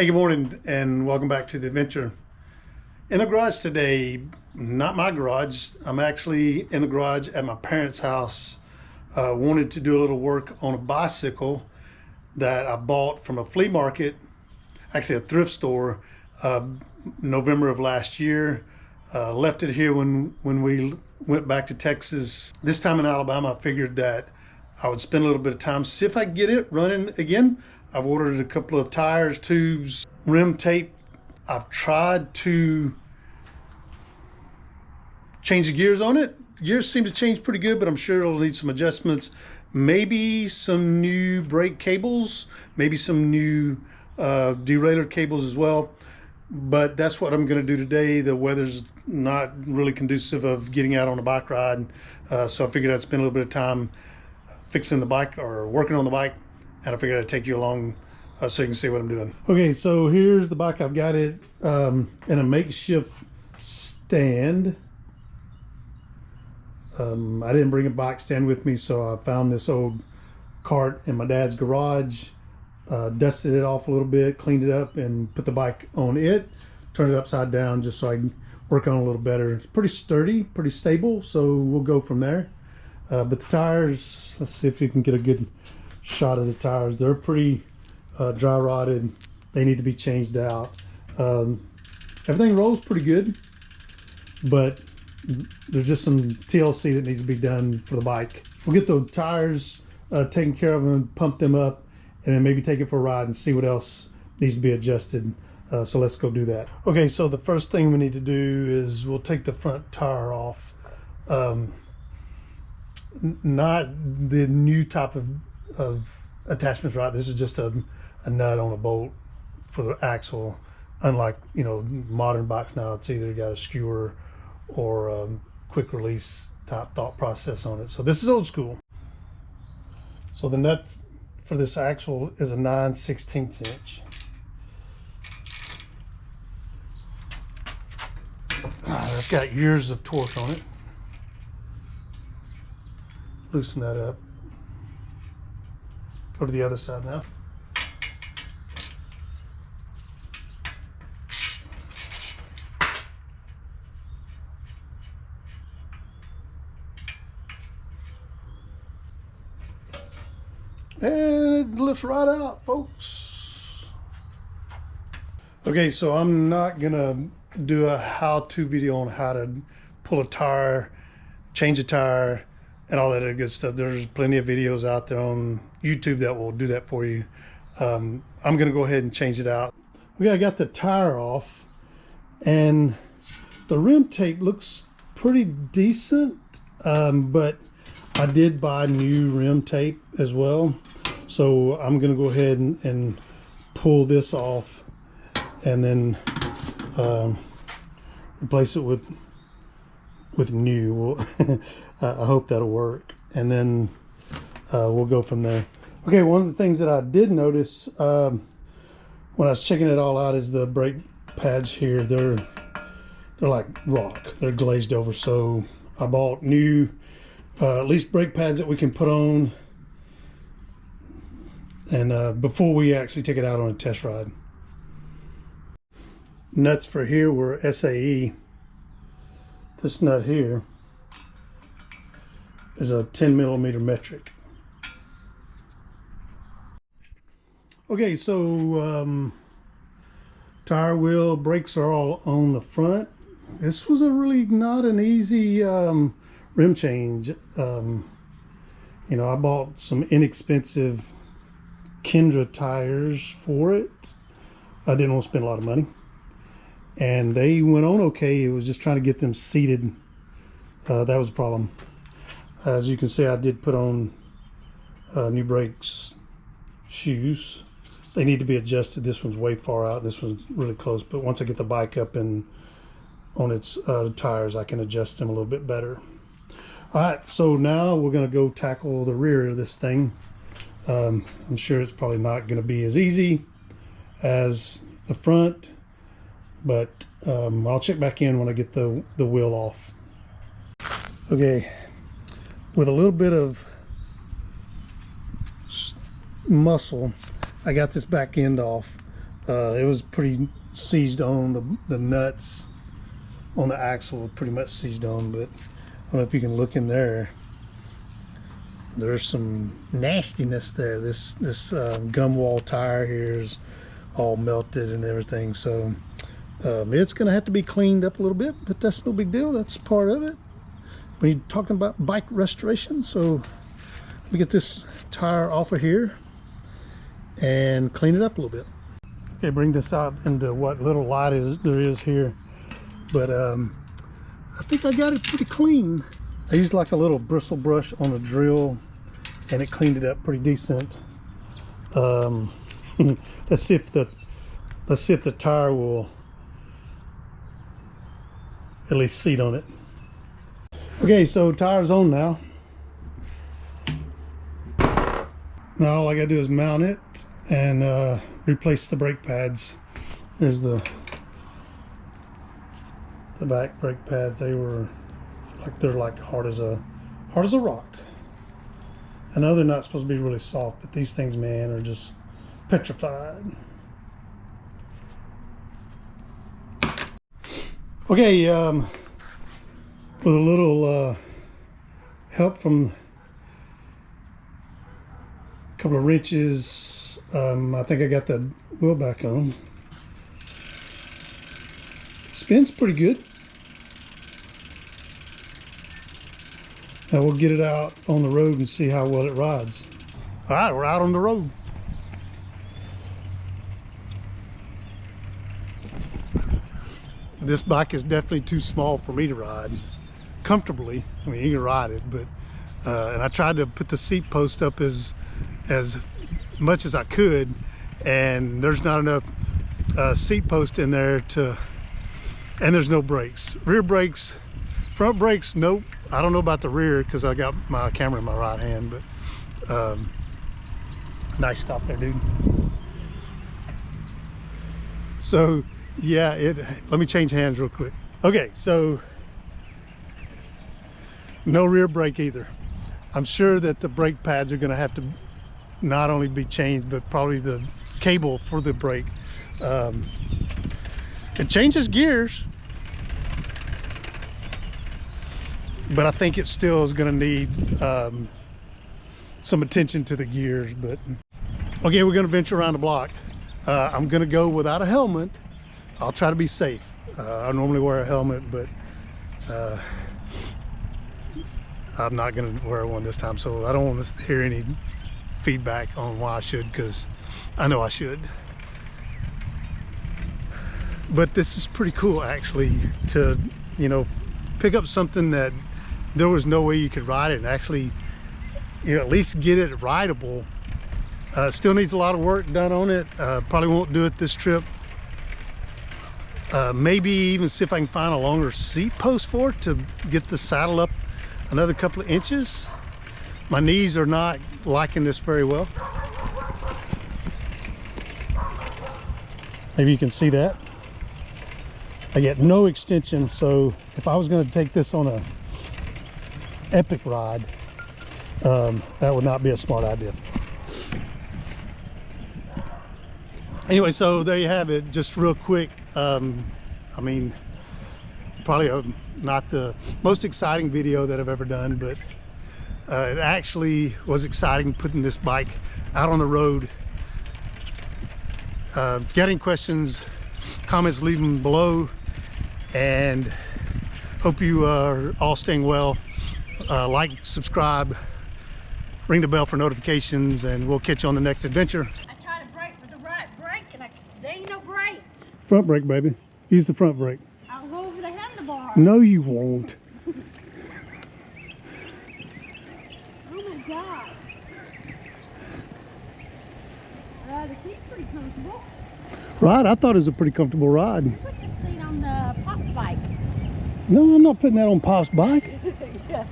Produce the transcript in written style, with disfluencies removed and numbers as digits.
Hey, good morning and welcome back to the adventure. In the garage today, not my garage. I'm actually in the garage at my parents' house. Wanted to do a little work on a bicycle that I bought from a flea market, actually a thrift store, November of last year. Left it here when we went back to Texas. This time in Alabama, I figured that I would spend a little bit of time, see if I can get it running again. I've ordered a couple of tires, tubes, rim tape. I've tried to change the gears on it. The gears seem to change pretty good, but I'm sure it'll need some adjustments. Maybe some new brake cables, maybe some new derailleur cables as well. But that's what I'm going to do today. The weather's not really conducive of getting out on a bike ride. So I figured I'd spend a little bit of time fixing the bike or working on the bike. And I figured I'd take you along so you can see what I'm doing. Okay, so here's the bike. I've got it in a makeshift stand. I didn't bring a bike stand with me, so I found this old cart in my dad's garage, dusted it off a little bit, cleaned it up, and put the bike on it, turned it upside down just so I can work on it a little better. It's pretty sturdy, pretty stable, so we'll go from there. But the tires, let's see if you can get a good shot of the tires. They're pretty dry rotted. They need to be changed out. Everything rolls pretty good, but there's just some TLC that needs to be done for the bike. We'll get the tires taken care of and pump them up, and then maybe take it for a ride and see what else needs to be adjusted. So let's go do that. Okay, so the first thing we need to do is we'll take the front tire off. Not the new type of attachments, right? This is just a nut on a bolt for the axle. Unlike, you know, modern bikes now, it's either got a skewer or a quick release type thought process on it. So this is old school. So the nut for this axle is a 9/16 inch. It's got years of torque on it. Loosen that up. Go to the other side now. And it lifts right out, folks. Okay, so I'm not gonna do a how-to video on how to pull a tire, change a tire, and all that good stuff. There's plenty of videos out there on YouTube that will do that for you. I'm gonna go ahead and change it out. Okay, I got the tire off, and the rim tape looks pretty decent, but I did buy new rim tape as well. So I'm gonna go ahead and pull this off and then replace it with new. I hope that'll work, and then we'll go from there. Okay, one of the things that I did notice when I was checking it all out is the brake pads here. They're like rock. They're glazed over. So I bought new, at least brake pads that we can put on, and before we actually take it out on a test ride. Nuts for here were SAE. This nut here is a 10mm metric. Okay, so tire, wheel, brakes are all on the front. This was a really not an easy rim change. You know, I bought some inexpensive Kendra tires for it. I didn't want to spend a lot of money, and they went on okay. It was just trying to get them seated. That was a problem. As you can see, I did put on new brakes, shoes. They need to be adjusted. This one's way far out. This one's really close. But once I get the bike up and on its tires, I can adjust them a little bit better. All right, so now we're going to go tackle the rear of this thing. I'm sure it's probably not going to be as easy as the front, but I'll check back in when I get the wheel off. Okay, with a little bit of muscle, I got this back end off. It was pretty seized on. The nuts on the axle were pretty much seized on, but I don't know if you can look in there. There's some nastiness there. This gum wall tire here is all melted and everything, so it's gonna have to be cleaned up a little bit, but that's no big deal. That's part of it. We're talking about bike restoration, so we get this tire off of here and clean it up a little bit. Okay, bring this out into what little light there is here, but I think I got it pretty clean. I used like a little bristle brush on a drill and it cleaned it up pretty decent. Let's see if the tire will at least seat on it. Okay, so tire's on now. Now all I gotta do is mount it and replace the brake pads. There's the back brake pads. They're like hard as a rock. I know they're not supposed to be really soft, but these things, man, are just petrified. Okay, with a little help from a couple of wrenches, I think I got the wheel back on. Spins pretty good. Now we'll get it out on the road and see how well it rides. All right, we're out on the road. This bike is definitely too small for me to ride comfortably. I mean, you can ride it, but and I tried to put the seat post up as much as I could, and there's not enough seat post in there and there's no brakes. Rear brakes, front brakes, nope. I don't know about the rear because I got my camera in my right hand, but nice stop there, dude. So yeah, let me change hands real quick. Okay, so no rear brake either. I'm sure that the brake pads are going to have to not only be changed, but probably the cable for the brake. It changes gears, but I think it still is going to need some attention to the gears. But okay, we're going to venture around the block. I'm going to go without a helmet. I'll try to be safe. I normally wear a helmet, but I'm not going to wear one this time, so I don't want to hear any feedback on why I should, because I know I should. But this is pretty cool, actually, to, you know, pick up something that there was no way you could ride it and actually, you know, at least get it rideable. Still needs a lot of work done on it. Probably won't do it this trip. Maybe even see if I can find a longer seat post for it to get the saddle up another couple of inches. My knees are not liking this very well. Maybe you can see that. I get no extension, so if I was going to take this on a epic ride, that would not be a smart idea. Anyway, so there you have it, just real quick. I mean, probably not the most exciting video that I've ever done, but it actually was exciting putting this bike out on the road. If you got any questions, comments, leave them below, and hope you are all staying well. Like, subscribe, ring the bell for notifications, and we'll catch you on the next adventure. I tried to brake with the right brake, and there ain't no brakes. Front brake, baby. Use the front brake. I'll go over the handlebar. No, you won't. Oh my God. The seat's pretty comfortable. Right, I thought it was a pretty comfortable ride. Put this seat on the Pop's bike. No, I'm not putting that on Pop's bike. Yeah.